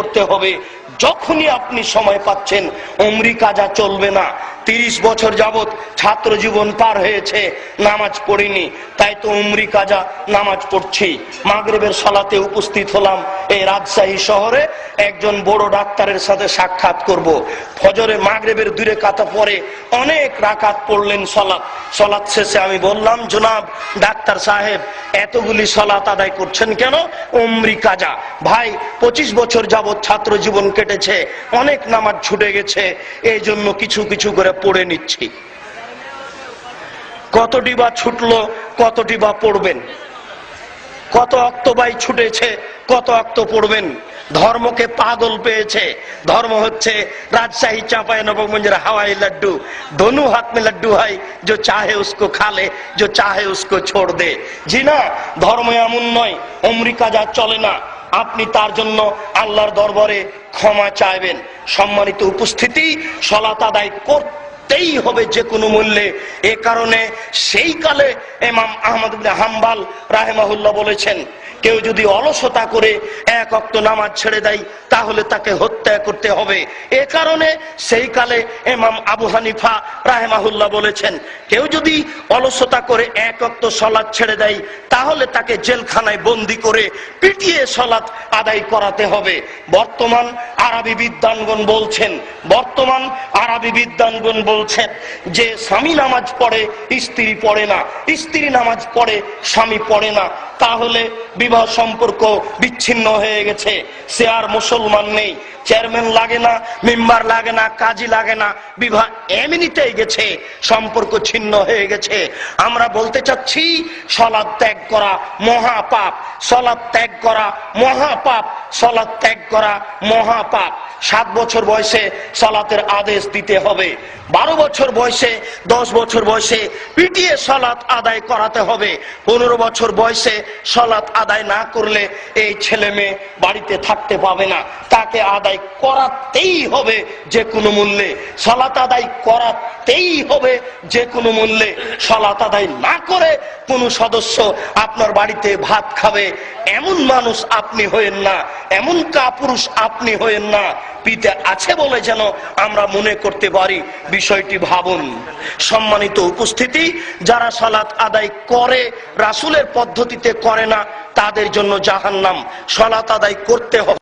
করতে হবে। যখনই আপনি সময় পাচ্ছেন, উমরি কাজা চলবে না। 30 বছর যাবত ছাত্র জীবন পার হয়েছে, নামাজ পড়িনি, তাই তো উমরি কাজা নামাজ পড়ছি। মাগরিবের সালাতে উপস্থিত হলাম এই রাজশাহী শহরে, একজন বড় ডাক্তারের সাথে সাক্ষাৎ করব। ফজরে মাগরিবের 2 রাকাত পরে অনেক রাকাত পড়লেন সালাত শেষে আমি বললাম, জনাব ডাক্তার সাহেব, এতগুলি সালাত আদায় করছেন কেন? উমরি কাজা। ভাই, 25 বছর যাবত ছাত্র জীবন কেটেছে, অনেক নামাজ ছুটে গেছে, এই জন্য কিছু কিছু করে পড়ে নিচ্ছি। কতটি বা ছুটলো, কতটি বা পড়বেন? কত অক্তবাই ছুটেছে, কত অক্ত পড়বেন? ধর্মকে পাগল পেয়েছে। ধর্ম হচ্ছে রাজশাহী চাঁপাইনবাবগঞ্জের হাওয়াই লাড্ডু। दोनों हाथ में लड्डू है, जो चाहे उसको खा ले, जो चाहे उसको छोड़ दे। জি না, ধর্ম এমন নয়। উমরি কাজা চলে না। আপনি তার জন্য আল্লাহর দরবারে ক্ষমা চাইবেন। সম্মানিত উপস্থিতি, সালাত আদায় করতেই হবে যে কোনো মূল্যে। এ কারণে সেই কালে ইমাম আহমদ ইবনে হাম্বল রাহিমাহুল্লাহ বলেছেন, কেউ যদি অলসতা করে 1 ওয়াক্ত নামাজ ছেড়ে দেয় তাহলে তাকে হত্যা করতে হবে। এ কারণে সেই কালে ইমাম আবু হানিফা রাহিমাহুল্লাহ বলেছেন, কেউ যদি অলসতা করে 1 ওয়াক্ত সালাত ছেড়ে দেয় তাহলে তাকে জেলখানায় বন্দী করে পিটিয়ে সালাত আদায় করাতে হবে। বর্তমান আরবি বিদ্বানগণ বলছেন যে স্বামী নামাজ পড়ে, স্ত্রী পড়ে না, স্ত্রী নামাজ পড়ে, স্বামী পড়ে না, তাহলে বিবাহ সম্পর্ক বিচ্ছিন্ন হয়ে গেছে। সে আর মুসলমান নেই। চেয়ারম্যান লাগে না, মেম্বার লাগে না, কাজী লাগে না, বিবাহ এমনিতেই গেছে, সম্পর্ক ছিন্ন হয়ে গেছে। আমরা বলতে চাচ্ছি, সালাত ত্যাগ করা মহাপাপ, সালাত ত্যাগ করা মহাপাপ, সালাত ত্যাগ করা মহাপাপ। 7 বছর বয়সে সালাতের আদেশ দিতে হবে। 12 বছর বয়সে, 10 বছর বয়সে পিটিয়ে সালাত আদায় করাতে হবে। 15 বছর বয়সে সালাত আদায় না করলে এই ছেলে মেয়ে বাড়িতে থাকতে পাবে না। তাকে আদায় করাতেই হবে যে কোনো মূল্যে। সালাত আদায় করাতেই হবে যে কোনো মূল্যে। সালাত আদায় না করে কোন সদস্য আপনার বাড়িতে ভাত খাবে, এমন মানুষ আপনি হয়েন না, এমন কাপুরুষ আপনি হয়েন না। পিতা আছে বলে যেন আমরা মনে করতে পারি, বিষয়টি ভাবুন। সম্মানিত উপস্থিতি, যারা সালাত আদায় করে রাসূলের পদ্ধতিতে করে না, তাদের জন্য জাহান্নাম। সালাত আদায় করতে হবে।